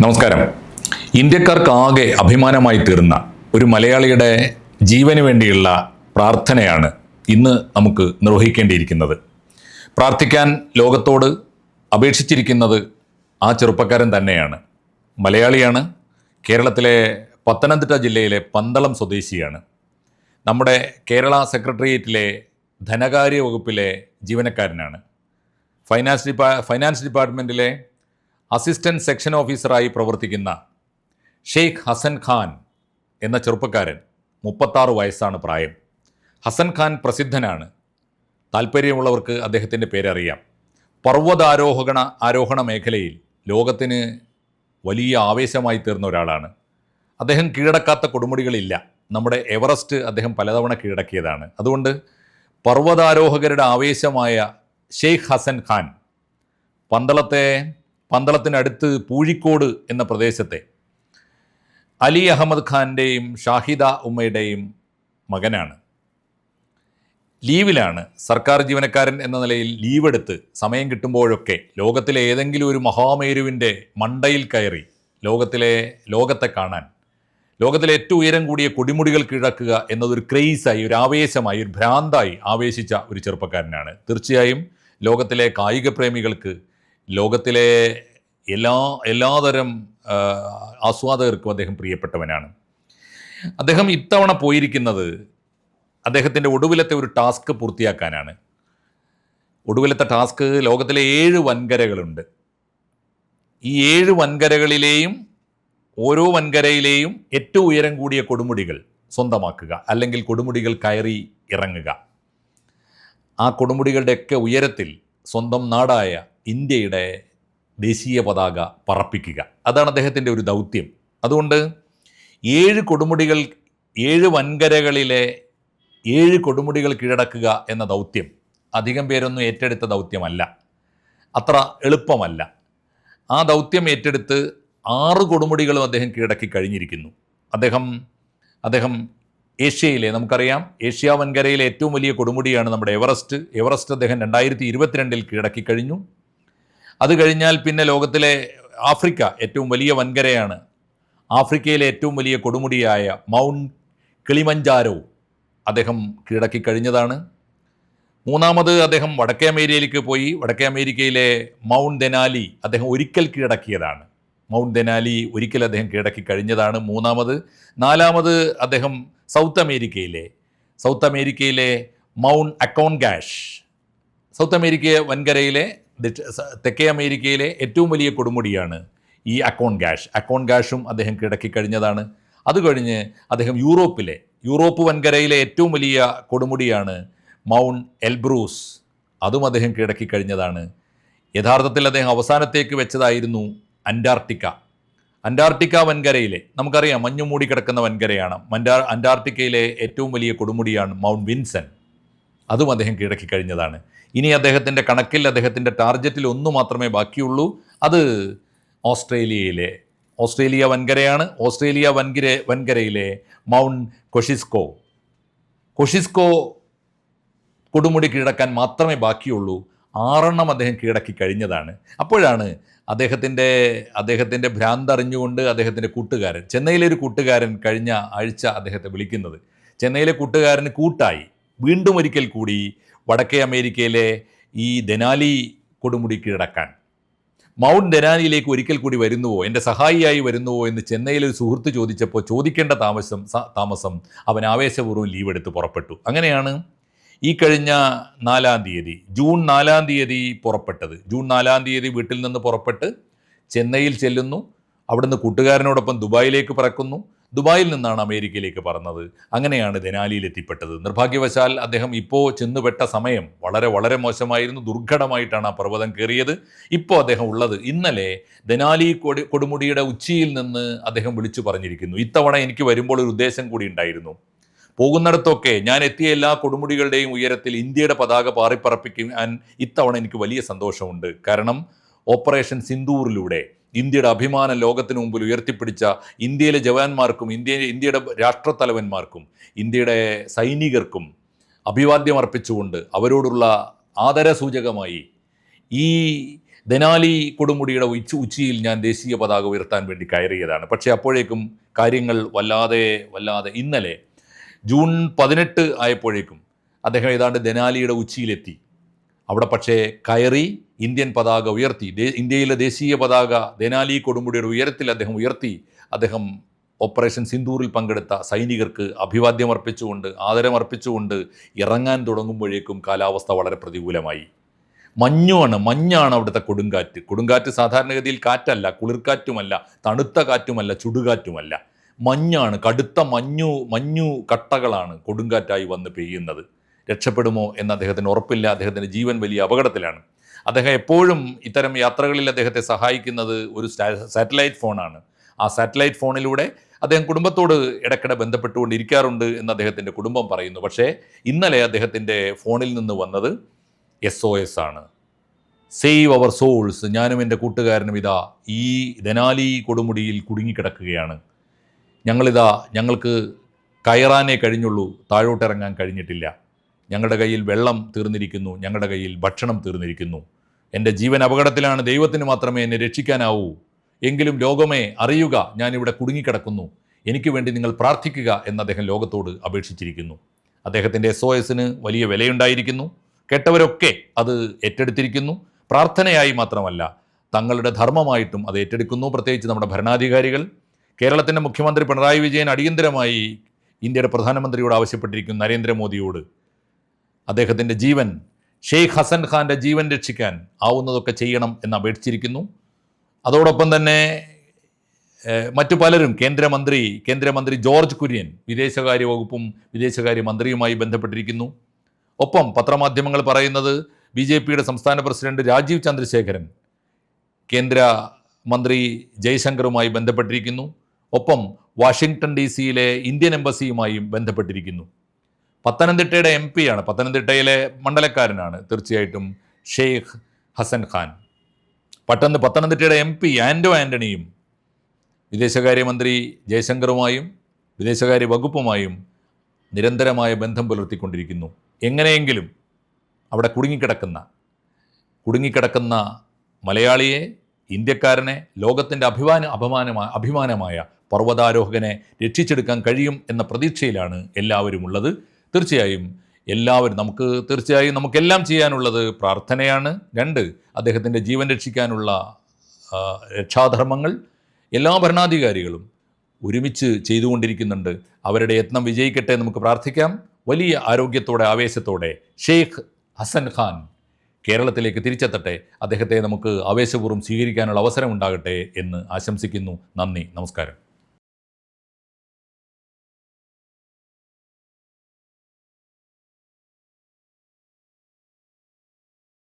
നമസ്കാരം. ഇന്ത്യക്കാർക്കാകെ അഭിമാനമായി തീർന്ന ഒരു മലയാളിയുടെ ജീവന് വേണ്ടിയുള്ള പ്രാർത്ഥനയാണ് ഇന്ന് നമുക്ക് നിർവഹിക്കേണ്ടിയിരിക്കുന്നത്. പ്രാർത്ഥിക്കാൻ ലോകത്തോട് അപേക്ഷിച്ചിരിക്കുന്നത് ആ ചെറുപ്പക്കാരൻ തന്നെയാണ്. മലയാളിയാണ്. കേരളത്തിലെ പത്തനംതിട്ട ജില്ലയിലെ പന്തളം സ്വദേശിയാണ്. നമ്മുടെ കേരള സെക്രട്ടേറിയറ്റിലെ ധനകാര്യ വകുപ്പിലെ ജീവനക്കാരനാണ്. ഫൈനാൻസ് ഡിപ്പാർട്ട്മെൻറ്റിലെ അസിസ്റ്റൻറ്റ് സെക്ഷൻ ഓഫീസറായി പ്രവർത്തിക്കുന്ന ഷെയ്ഖ് ഹസൻ ഖാൻ എന്ന ചെറുപ്പക്കാരൻ. 36 വയസ്സാണ് പ്രായം. ഹസൻ ഖാൻ പ്രസിദ്ധനാണ്. താല്പര്യമുള്ളവർക്ക് അദ്ദേഹത്തിൻ്റെ പേരറിയാം. ആരോഹണ മേഖലയിൽ ലോകത്തിന് വലിയ ആവേശമായി തീർന്ന ഒരാളാണ്. അദ്ദേഹം കീഴടക്കാത്ത കൊടുമുടികളില്ല. നമ്മുടെ എവറസ്റ്റ് അദ്ദേഹം പലതവണ കീഴടക്കിയതാണ്. അതുകൊണ്ട് പർവ്വതാരോഹകരുടെ ആവേശമായ ഷെയ്ഖ് ഹസൻ ഖാൻ പന്തളത്തിനടുത്ത് പൂഴിക്കോട് എന്ന പ്രദേശത്തെ അലി അഹമ്മദ് ഖാൻ്റെയും ഷാഹിദ ഉമ്മയുടെയും മകനാണ്. ലീവിലാണ്. സർക്കാർ ജീവനക്കാരൻ എന്ന നിലയിൽ ലീവെടുത്ത് സമയം കിട്ടുമ്പോഴൊക്കെ ലോകത്തിലെ ഏതെങ്കിലും ഒരു മഹാമേരുവിൻ്റെ മണ്ടയിൽ കയറി ലോകത്തെ കാണാൻ, ലോകത്തിലെ ഏറ്റവും ഉയരം കൂടിയ കൊടിമുടികൾ കീഴടക്കുക എന്നതൊരു ക്രേസായി, ഒരു ആവേശമായി, ഒരു ഭ്രാന്തായി ആവേശിച്ച ഒരു ചെറുപ്പക്കാരനാണ്. തീർച്ചയായും ലോകത്തിലെ കായിക പ്രേമികൾക്ക്, ലോകത്തിലെ എല്ലാതരം ആസ്വാദകർക്കും അദ്ദേഹം പ്രിയപ്പെട്ടവനാണ്. അദ്ദേഹം ഇത്തവണ പോയിരിക്കുന്നത് അദ്ദേഹത്തിൻ്റെ ഒടുവിലത്തെ ഒരു ടാസ്ക് പൂർത്തിയാക്കാനാണ്. ഒടുവിലത്തെ ടാസ്ക്, ലോകത്തിലെ 7 വൻകരകളുണ്ട്. ഈ 7 വൻകരകളിലെയും ഓരോ വൻകരയിലെയും ഏറ്റവും ഉയരം കൂടിയ കൊടുമുടികൾ സ്വന്തമാക്കുക, അല്ലെങ്കിൽ കൊടുമുടികൾ കയറി ഇറങ്ങുക. ആ കൊടുമുടികളുടെയൊക്കെ ഉയരത്തിൽ സ്വന്തം നാടായ ഇന്ത്യയുടെ ദേശീയ പതാക പറപ്പിക്കുക. അതാണ് അദ്ദേഹത്തിൻ്റെ ഒരു ദൗത്യം. അതുകൊണ്ട് 7 വൻകരകളിലെ 7 കൊടുമുടികൾ കീഴടക്കുക എന്ന ദൗത്യം അധികം പേരൊന്നും ഏറ്റെടുത്ത ദൗത്യമല്ല, അത്ര എളുപ്പമല്ല. ആ ദൗത്യം ഏറ്റെടുത്ത് 6 കൊടുമുടികളും അദ്ദേഹം കീഴടക്കി കഴിഞ്ഞിരിക്കുന്നു. അദ്ദേഹം ഏഷ്യയിലെ, നമുക്കറിയാം, ഏഷ്യ വൻകരയിലെ ഏറ്റവും വലിയ കൊടുമുടിയാണ് നമ്മുടെ എവറസ്റ്റ് അദ്ദേഹം 2022 കീഴടക്കി കഴിഞ്ഞു. അത് കഴിഞ്ഞാൽ പിന്നെ ലോകത്തിലെ ആഫ്രിക്ക ഏറ്റവും വലിയ വൻകരയാണ്. ആഫ്രിക്കയിലെ ഏറ്റവും വലിയ കൊടുമുടിയായ മൗണ്ട് കിളിമഞ്ചാരോ അദ്ദേഹം കീഴടക്കി കഴിഞ്ഞതാണ്. മൂന്നാമത് അദ്ദേഹം വടക്കേ അമേരിക്കയിലേക്ക് പോയി. വടക്കേ അമേരിക്കയിലെ മൗണ്ട് ദെനാലി അദ്ദേഹം ഒരിക്കൽ കീഴടക്കിയതാണ്. മൗണ്ട് ദെനാലി ഒരിക്കൽ അദ്ദേഹം കീഴടക്കി കഴിഞ്ഞതാണ് മൂന്നാമത്. നാലാമത് അദ്ദേഹം സൗത്ത് അമേരിക്കയിലെ മൗണ്ട് അക്കോൺഗാഷ്, സൗത്ത് അമേരിക്ക വൻകരയിലെ തെക്കേ അമേരിക്കയിലെ ഏറ്റവും വലിയ കൊടുമുടിയാണ് ഈ അക്കോൺഗാഷും അദ്ദേഹം കീഴടക്കി കഴിഞ്ഞതാണ്. അത് കഴിഞ്ഞ് അദ്ദേഹം യൂറോപ്പ് വൻകരയിലെ ഏറ്റവും വലിയ കൊടുമുടിയാണ് മൗണ്ട് എൽബ്രൂസ്, അതും അദ്ദേഹം കീഴടക്കി കഴിഞ്ഞതാണ്. യഥാർത്ഥത്തിൽ അദ്ദേഹം അവസാനത്തേക്ക് വെച്ചതായിരുന്നു അന്റാർട്ടിക്ക വൻകരയിലെ, നമുക്കറിയാം, മഞ്ഞു മൂടിക്കിടക്കുന്ന വൻകരയാണ്. അന്റാർട്ടിക്കയിലെ ഏറ്റവും വലിയ കൊടുമുടിയാണ് മൗണ്ട് വിൻസൻ, അതും അദ്ദേഹം കീഴടക്കി കഴിഞ്ഞതാണ്. ഇനി അദ്ദേഹത്തിൻ്റെ കണക്കിൽ, അദ്ദേഹത്തിൻ്റെ ടാർഗറ്റിൽ ഒന്ന് മാത്രമേ ബാക്കിയുള്ളൂ. അത് ഓസ്ട്രേലിയ വൻകരയാണ്. ഓസ്ട്രേലിയ വൻകരയിലെ മൗണ്ട് കൊഷിസ്കോ കൊടുമുടി കീഴടക്കാൻ മാത്രമേ ബാക്കിയുള്ളൂ. 6 അദ്ദേഹം കീഴടക്കി കഴിഞ്ഞതാണ്. അപ്പോഴാണ് അദ്ദേഹത്തിൻ്റെ ഭ്രാന്ത് അറിഞ്ഞുകൊണ്ട് അദ്ദേഹത്തിൻ്റെ കൂട്ടുകാരൻ, ചെന്നൈയിലെ ഒരു കൂട്ടുകാരൻ, കഴിഞ്ഞ ആഴ്ച അദ്ദേഹത്തെ വിളിക്കുന്നത്. ചെന്നൈയിലെ കൂട്ടുകാരന് കൂട്ടായി വീണ്ടും ഒരിക്കൽ കൂടി വടക്കേ അമേരിക്കയിലെ ഈ ദെനാലി കൊടുമുടി കീഴടക്കാൻ, മൗണ്ട് ദെനാലിയിലേക്ക് ഒരിക്കൽ കൂടി വരുന്നുവോ, എൻ്റെ സഹായിയായി വരുന്നുവോ എന്ന് ചെന്നൈയിലൊരു സുഹൃത്ത് ചോദിച്ചപ്പോൾ ചോദിക്കേണ്ട താമസം അവൻ ആവേശപൂർവ്വം ലീവ് എടുത്ത് പുറപ്പെട്ടു. അങ്ങനെയാണ് ഈ കഴിഞ്ഞ ജൂൺ 4 പുറപ്പെട്ടത്. ജൂൺ 4 വീട്ടിൽ നിന്ന് പുറപ്പെട്ട് ചെന്നൈയിൽ ചെല്ലുന്നു. അവിടുന്ന് കൂട്ടുകാരനോടൊപ്പം ദുബായിലേക്ക് പറക്കുന്നു. ദുബായിൽ നിന്നാണ് അമേരിക്കയിലേക്ക് പറന്നത്. അങ്ങനെയാണ് ദെനാലിയിൽ എത്തിപ്പെട്ടത്. നിർഭാഗ്യവശാൽ അദ്ദേഹം ഇപ്പോൾ ചെന്നുപെട്ട സമയം വളരെ വളരെ മോശമായിരുന്നു. ദുർഘടമായിട്ടാണ് ആ പർവ്വതം കയറിയത്. ഇപ്പോൾ അദ്ദേഹം ഉള്ളത്, ഇന്നലെ ദെനാലി കൊടുമുടിയുടെ ഉച്ചിയിൽ നിന്ന് അദ്ദേഹം വിളിച്ചു പറഞ്ഞിരിക്കുന്നു, ഇത്തവണ എനിക്ക് വരുമ്പോൾ ഒരു ഉദ്ദേശം കൂടി ഉണ്ടായിരുന്നു. പോകുന്നിടത്തൊക്കെ ഞാൻ എത്തിയ എല്ലാ കൊടുമുടികളുടെയും ഉയരത്തിൽ ഇന്ത്യയുടെ പതാക പാറിപ്പറപ്പിക്കാൻ ഇത്തവണ എനിക്ക് വലിയ സന്തോഷമുണ്ട്. കാരണം ഓപ്പറേഷൻ സിന്ദൂറിലൂടെ ഇന്ത്യയുടെ അഭിമാനം ലോകത്തിന് മുമ്പിൽ ഉയർത്തിപ്പിടിച്ച ഇന്ത്യയിലെ ജവാന്മാർക്കും ഇന്ത്യയുടെ രാഷ്ട്രത്തലവന്മാർക്കും ഇന്ത്യയുടെ സൈനികർക്കും അഭിവാദ്യം അർപ്പിച്ചുകൊണ്ട് അവരോടുള്ള ആദരസൂചകമായി ഈ ദെനാലി കൊടുമുടിയുടെ ഉച്ചിയിൽ ഞാൻ ദേശീയ പതാക ഉയർത്താൻ വേണ്ടി കയറിയതാണ്. പക്ഷേ അപ്പോഴേക്കും കാര്യങ്ങൾ വല്ലാതെ ഇന്നലെ ജൂൺ 18 ആയപ്പോഴേക്കും അദ്ദേഹം ഏതാണ്ട് ദെനാലിയുടെ ഉച്ചിയിലെത്തി. അവിടെ പക്ഷേ കയറി ഇന്ത്യൻ പതാക ഉയർത്തി, ഇന്ത്യയിലെ ദേശീയ പതാക ദെനാലി കൊടുമുടിയുടെ ഉയരത്തിൽ അദ്ദേഹം ഉയർത്തി. അദ്ദേഹം ഓപ്പറേഷൻ സിന്ദൂറിൽ പങ്കെടുത്ത സൈനികർക്ക് അഭിവാദ്യമർപ്പിച്ചുകൊണ്ട്, ആദരമർപ്പിച്ചുകൊണ്ട് ഇറങ്ങാൻ തുടങ്ങുമ്പോഴേക്കും കാലാവസ്ഥ വളരെ പ്രതികൂലമായി. മഞ്ഞാണ് അവിടുത്തെ കൊടുങ്കാറ്റ് സാധാരണഗതിയിൽ കാറ്റല്ല, കുളിർക്കാറ്റുമല്ല, തണുത്ത കാറ്റുമല്ല, ചുടുകാറ്റുമല്ല. മഞ്ഞാണ്, കടുത്ത മഞ്ഞു കട്ടകളാണ് കൊടുങ്കാറ്റായി വന്ന് പെയ്യുന്നത്. രക്ഷപ്പെടുമോ എന്ന് അദ്ദേഹത്തിന് ഉറപ്പില്ല. അദ്ദേഹത്തിൻ്റെ ജീവൻ വലിയ അപകടത്തിലാണ്. അദ്ദേഹം എപ്പോഴും ഇത്തരം യാത്രകളിൽ അദ്ദേഹത്തെ സഹായിക്കുന്നത് ഒരു സാറ്റലൈറ്റ് ഫോണാണ്. ആ സാറ്റലൈറ്റ് ഫോണിലൂടെ അദ്ദേഹം കുടുംബത്തോട് ഇടയ്ക്കിടെ ബന്ധപ്പെട്ടുകൊണ്ടിരിക്കാറുണ്ട് എന്ന് അദ്ദേഹത്തിൻ്റെ കുടുംബം പറയുന്നു. പക്ഷേ ഇന്നലെ അദ്ദേഹത്തിൻ്റെ ഫോണിൽ നിന്ന് വന്നത് SOS ആണ്. സേവ് അവർ സോൾസ്, ഞാനും എൻ്റെ കൂട്ടുകാരനും ഇതാ ഈ ദെനാലി കൊടുമുടിയിൽ കുടുങ്ങിക്കിടക്കുകയാണ്. ഞങ്ങൾക്ക് കയറാനേ കഴിഞ്ഞുള്ളൂ, താഴോട്ടിറങ്ങാൻ കഴിഞ്ഞിട്ടില്ല. ഞങ്ങളുടെ കയ്യിൽ വെള്ളം തീർന്നിരിക്കുന്നു, ഞങ്ങളുടെ കയ്യിൽ ഭക്ഷണം തീർന്നിരിക്കുന്നു. എൻ്റെ ജീവൻ അപകടത്തിലാണ്, ദൈവത്തിന് മാത്രമേ എന്നെ രക്ഷിക്കാനാവൂ. എങ്കിലും ലോകമേ അറിയുക, ഞാനിവിടെ കുടുങ്ങിക്കിടക്കുന്നു, എനിക്ക് വേണ്ടി നിങ്ങൾ പ്രാർത്ഥിക്കുക എന്ന് അദ്ദേഹം ലോകത്തോട് അപേക്ഷിച്ചിരിക്കുന്നു. അദ്ദേഹത്തിൻ്റെ SOSന് വലിയ വിലയുണ്ടായിരിക്കുന്നു. കേട്ടവരൊക്കെ അത് ഏറ്റെടുത്തിരിക്കുന്നു. പ്രാർത്ഥനയായി മാത്രമല്ല, തങ്ങളുടെ ധർമ്മമായിട്ടും അത് ഏറ്റെടുക്കുന്നു. പ്രത്യേകിച്ച് നമ്മുടെ ഭരണാധികാരികൾ. കേരളത്തിൻ്റെ മുഖ്യമന്ത്രി പിണറായി വിജയൻ അടിയന്തരമായി ഇന്ത്യയുടെ പ്രധാനമന്ത്രിയോട് ആവശ്യപ്പെട്ടിരിക്കുന്നു, നരേന്ദ്രമോദിയോട്, അദ്ദേഹത്തിൻ്റെ ജീവൻ, ഷെയ്ഖ് ഹസൻ ഖാൻ്റെ ജീവൻ രക്ഷിക്കാൻ ആവുന്നതൊക്കെ ചെയ്യണം എന്ന് അപേക്ഷിച്ചിരിക്കുന്നു. അതോടൊപ്പം തന്നെ മറ്റു പലരും, കേന്ദ്രമന്ത്രി ജോർജ് കുര്യൻ വിദേശകാര്യ വകുപ്പും വിദേശകാര്യ മന്ത്രിയുമായി ബന്ധപ്പെട്ടിരിക്കുന്നു. ഒപ്പം പത്രമാധ്യമങ്ങൾ പറയുന്നത് BJPയുടെ സംസ്ഥാന പ്രസിഡന്റ് രാജീവ് ചന്ദ്രശേഖരൻ കേന്ദ്ര മന്ത്രി ജയശങ്കറുമായി ബന്ധപ്പെട്ടിരിക്കുന്നു. ഒപ്പം വാഷിങ്ടൺ DC ഇന്ത്യൻ എംബസിയുമായും ബന്ധപ്പെട്ടിരിക്കുന്നു. പത്തനംതിട്ടയുടെ MP ആണ്, പത്തനംതിട്ടയിലെ മണ്ഡലക്കാരനാണ് തീർച്ചയായിട്ടും ഷെയ്ഖ് ഹസൻ ഖാൻ. പത്തനംതിട്ടയുടെ MP ആൻ്റണിയും വിദേശകാര്യമന്ത്രി ജയശങ്കറുമായും വിദേശകാര്യ വകുപ്പുമായും നിരന്തരമായ ബന്ധം പുലർത്തിക്കൊണ്ടിരിക്കുന്നു. എങ്ങനെയെങ്കിലും അവിടെ കുടുങ്ങിക്കിടക്കുന്ന മലയാളിയെ, ഇന്ത്യക്കാരനെ, ലോകത്തിൻ്റെ അഭിമാനമായ പർവ്വതാരോഹകനെ രക്ഷിച്ചെടുക്കാൻ കഴിയും എന്ന പ്രതീക്ഷയിലാണ് എല്ലാവരും ഉള്ളത്. തീർച്ചയായും നമുക്കെല്ലാം ചെയ്യാനുള്ളത് പ്രാർത്ഥനയാണ്. 2, അദ്ദേഹത്തിൻ്റെ ജീവൻ രക്ഷിക്കാനുള്ള രക്ഷാധർമ്മങ്ങൾ എല്ലാ ഭരണാധികാരികളും ഒരുമിച്ച് ചെയ്തുകൊണ്ടിരിക്കുന്നുണ്ട്. അവരുടെ യത്നം വിജയിക്കട്ടെ, നമുക്ക് പ്രാർത്ഥിക്കാം. വലിയ ആരോഗ്യത്തോടെ, ആവേശത്തോടെ ഷെയ്ഖ് ഹസൻ ഖാൻ കേരളത്തിലേക്ക് തിരിച്ചെത്തട്ടെ. അദ്ദേഹത്തെ നമുക്ക് ആവേശപൂർവ്വം സ്വീകരിക്കാനുള്ള അവസരം ഉണ്ടാകട്ടെ എന്ന് ആശംസിക്കുന്നു. നന്ദി, നമസ്കാരം.